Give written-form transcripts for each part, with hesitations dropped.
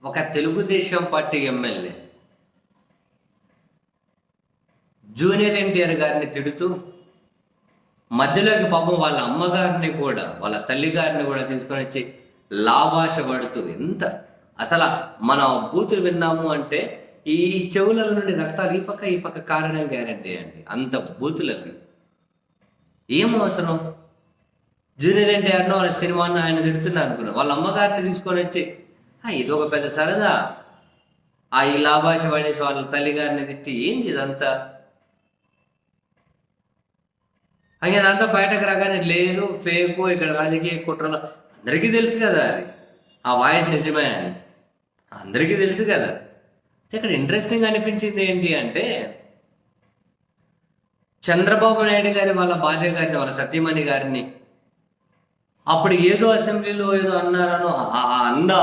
ఒక Telugu Desam party MLA junior NTR గారిని తిడుతూ మధ్యలోకి పాపం వాళ్ళ అమ్మగారిని కూడా వాళ్ళ తల్లి గారిని కూడా తీసుకొని వచ్చి లాభాష పడుతూ ఎంత అసలు మన బూతులు విన్నాము అంటే ఈ చెవుల నుండి రక్తాలు ఈ పక్క కారణం గ్యారంటీ అండి. అంత బూతులవి ఏం అవసరం? జూనియర్ ఎన్టీఆర్ను వాళ్ళ సినిమాను ఆయన తిడుతున్నారు అనుకున్నారు. వాళ్ళ అమ్మగారిని తీసుకొని వచ్చి ఇది ఒక పెద్ద సరదా ఈ లాభాష పడేసి వాళ్ళ తల్లిగారిని తిట్టి ఏంది ఇదంతా? అదంతా బయటకు రాగానే లేదు ఫేకు ఇక్కడ రాజకీయ కుట్రలు అందరికీ తెలుసు కదా. అది ఆ వాయిస్ నిజమే అని అందరికీ తెలుసు కదా. ఇక్కడ ఇంట్రెస్టింగ్ అనిపించింది ఏంటి అంటే చంద్రబాబు నాయుడు గారి వాళ్ళ భార్య గారిని వాళ్ళ సతీమణి గారిని అప్పుడు ఏదో అసెంబ్లీలో ఏదో అన్నారనో అన్న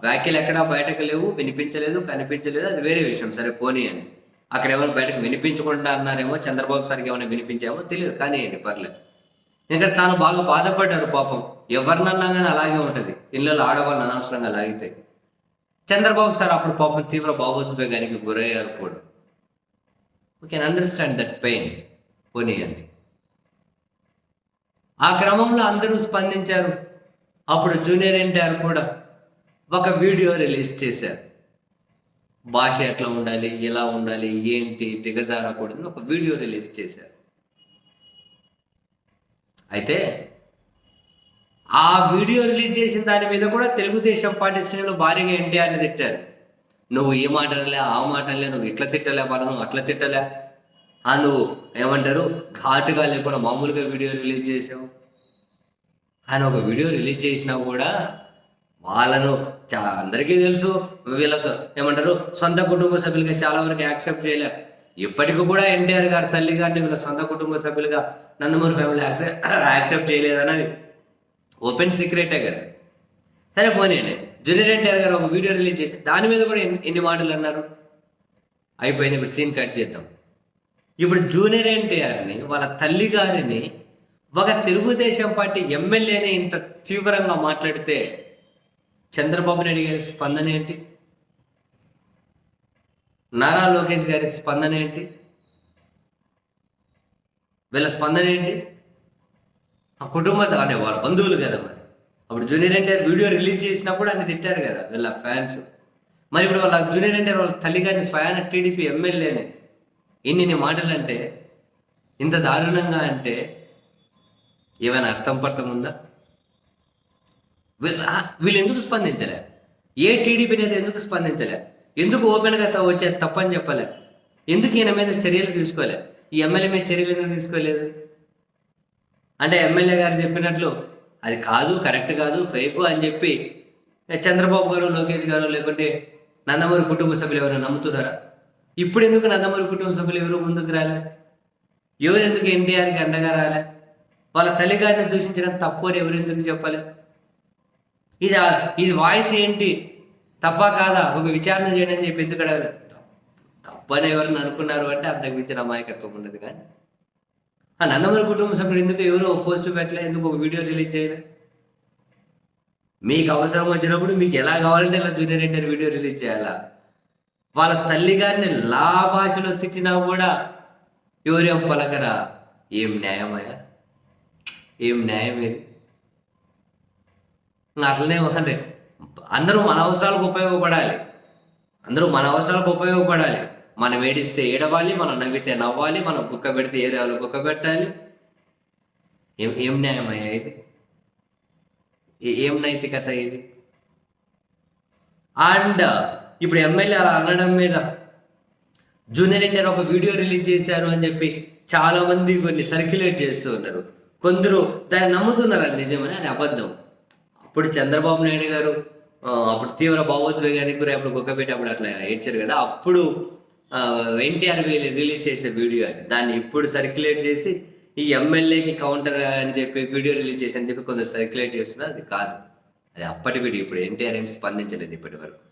వ్యాఖ్యలు ఎక్కడా బయటకు లేవు, వినిపించలేదు, కనిపించలేదు, అది వేరే విషయం. సరే పోనీ అని అక్కడ ఏమైనా బయటకు వినిపించకుండా అన్నారేమో, చంద్రబాబు సార్కి ఏమైనా వినిపించామో తెలియదు, కానీ పర్లేదు. ఎందుకంటే తాను బాగా బాధపడ్డారు పాపం. ఎవరినన్నా కానీ అలాగే ఉంటుంది, ఇళ్ళలో ఆడవాళ్ళని అనవసరంగా లాగితే. చంద్రబాబు సార్ అప్పుడు పాపం తీవ్ర భావోద్వేగానికి గురయ్యారు కూడా. We can understand that pain. పోనీయండి. ఆ క్రమంలో అందరూ స్పందించారు. అప్పుడు జూనియర్ ఎన్టీఆర్ కూడా ఒక వీడియో రిలీజ్ చేశారు. భాష ఎట్లా ఉండాలి, ఎలా ఉండాలి, ఏంటి దిగజారకూడదని ఒక వీడియో రిలీజ్ చేశారు. అయితే ఆ వీడియో రిలీజ్ చేసిన దాని మీద కూడా తెలుగుదేశం పార్టీ శ్రేణులు భారీగా ఎన్టీఆర్ని తిట్టారు. నువ్వు ఈ మాటలే ఆ మాటలే, నువ్వు ఇట్లా తిట్టలే వాళ్ళను, అట్లా తిట్టలే, నువ్వు ఏమంటారు ఘాటుగా లేకుండా మామూలుగా వీడియో రిలీజ్ చేసావు. ఆయన ఒక వీడియో రిలీజ్ చేసినా కూడా వాళ్ళను అందరికీ తెలుసు, వీళ్ళ ఏమంటారు సొంత కుటుంబ సభ్యులుగా చాలా వరకు యాక్సెప్ట్ చేయలే. ఇప్పటికీ కూడా ఎన్టీఆర్ గారి తల్లి గారిని వీళ్ళ సొంత కుటుంబ సభ్యులుగా నందమూరి ఫ్యామిలీ యాక్సెప్ట్ చేయలేదన్నది ఓపెన్ సీక్రెటే కదా. సరే పోనీయండి. జూనియర్ ఎన్టీఆర్ గారు ఒక వీడియో రిలీజ్ చేసి దాని మీద కూడా ఎన్ని మాటలు అన్నారు. అయిపోయింది. ఇప్పుడు సీన్ కట్ చేద్దాం. ఇప్పుడు జూనియర్ ఎన్టీఆర్ని వాళ్ళ తల్లి గారిని ఒక తెలుగుదేశం పార్టీ ఎమ్మెల్యేని ఇంత తీవ్రంగా మాట్లాడితే చంద్రబాబు నాయుడు గారి స్పందన ఏంటి? నారా లోకేష్ గారి స్పందన ఏంటి? వీళ్ళ స్పందన ఏంటి? ఆ కుటుంబ అంటే వాళ్ళ బంధువులు కదా. మరి అప్పుడు జూనియర్ ఎన్టీఆర్ వీడియో రిలీజ్ చేసినప్పుడు ఆయన తిట్టారు కదా వీళ్ళ ఫ్యాన్స్. మరి ఇప్పుడు వాళ్ళ జూనియర్ ఎన్టీఆర్ వాళ్ళ తల్లి గారిని స్వయాన టీడీపీ ఎమ్మెల్యేనే ఇన్ని మాటలు అంటే, ఇంత దారుణంగా అంటే ఏమైనా అర్థం ఉందా? వీళ్ళు ఎందుకు స్పందించలే? ఏ టీడీపీ నేత ఎందుకు స్పందించలే? ఎందుకు ఓపెన్గా వచ్చే తప్పని చెప్పలే? ఎందుకు ఈయన మీద చర్యలు తీసుకోలే? ఈ ఎమ్మెల్యే మీద చర్యలు ఎందుకు తీసుకోలేదు? అంటే ఎమ్మెల్యే గారు చెప్పినట్లు అది కాదు, కరెక్ట్ కాదు, ఫేకు అని చెప్పి చంద్రబాబు గారు, లోకేష్ గారు, లేకుంటే నందమూరి కుటుంబ సభ్యులు ఎవరైనా నమ్ముతున్నారా? ఇప్పుడు ఎందుకు నందమూరి కుటుంబ సభ్యులు ఎవరు ముందుకు రాలే? ఎవరు ఎందుకు ఎన్టీఆర్కి అండగా రాలే? వాళ్ళ తల్లిగారిని దూషించడం తప్పు అని ఎవరు ఎందుకు చెప్పలే? ఇది వాయిస్ ఏంటి, తప్ప కాదా, ఒక విచారణ చేయడం అని చెప్పి ఎందుకు అడగలేదు? తప్పని ఎవరిని అనుకున్నారు అంటే అంతకు మించిన అమాయకత్వం ఉండదు. కానీ నందమూరి కుటుంబ సభ్యుడు ఎందుకు ఎవరు పోస్ట్ పెట్టలే? ఎందుకు ఒక వీడియో రిలీజ్ చేయలే? మీకు అవసరం వచ్చినప్పుడు మీకు ఎలా కావాలంటే ఇలా జూనియర్ ఎన్టీఆర్ వీడియో రిలీజ్ చేయాలా? వాళ్ళ తల్లి గారిని లా భాషలో తిట్టినా కూడా ఎవరేం పలకరా? ఏం న్యాయమయ్యా? ఏం న్యాయం ఇది? అట్లనే అంటే అందరూ మన అవసరాలకు ఉపయోగపడాలి. మనం ఏడిస్తే ఏడవాలి, మనం నవ్వితే నవ్వాలి, మనం కుక్క పెడితే ఏరియాలో కుక్క పెట్టాలి. ఏం న్యాయమయ్యా ఇది? ఏం నైతికత ఇది? అండ్ ఇప్పుడు ఎమ్మెల్యే అలా అనడం మీద జూనియర్ ఎన్టీఆర్ ఒక వీడియో రిలీజ్ చేశారు అని చెప్పి చాలా మంది కొన్ని సర్క్యులేట్ చేస్తూ ఉన్నారు. కొందరు దాన్ని నమ్ముతున్నారు అది నిజమని, అది అబద్ధం. అప్పుడు చంద్రబాబు నాయుడు గారు అప్పుడు తీవ్ర భావోద్వేగానికి గురి అప్పుడు కుక్కపెట్టి అప్పుడు అట్లా ఏడ్చారు కదా. అప్పుడు ఎన్టీఆర్ రిలీజ్ చేసిన వీడియో అది. దాన్ని ఇప్పుడు సర్క్యులేట్ చేసి ఈ ఎమ్మెల్యేకి కౌంటర్ అని చెప్పి వీడియో రిలీజ్ చేసి అని చెప్పి కొందరు సర్క్యులేట్ చేస్తున్నారు. అది కాదు, అది అప్పటి వీడియో. ఇప్పుడు ఎన్టీఆర్ ఏం స్పందించలేదు ఇప్పటి వరకు.